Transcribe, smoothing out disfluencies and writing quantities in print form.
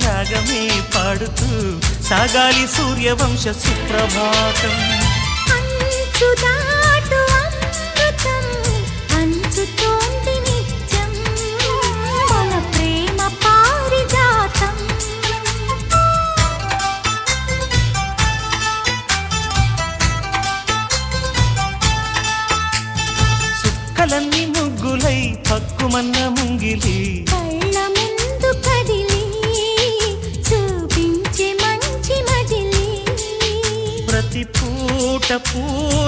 రాగమే పాడుతూ సాగాలి సూర్యవంశ సుప్రభాతం. అంచుదాటు అమృతం అంచుతోంది నిత్యం మన ప్రేమ పారిజాతం. చుక్కలన్నీ ముగ్గులై పక్కుమన్న ముంగిలి కళ్ళ ముందు కదిలి చూపించే మంచి మజిలీ ప్రతి పూట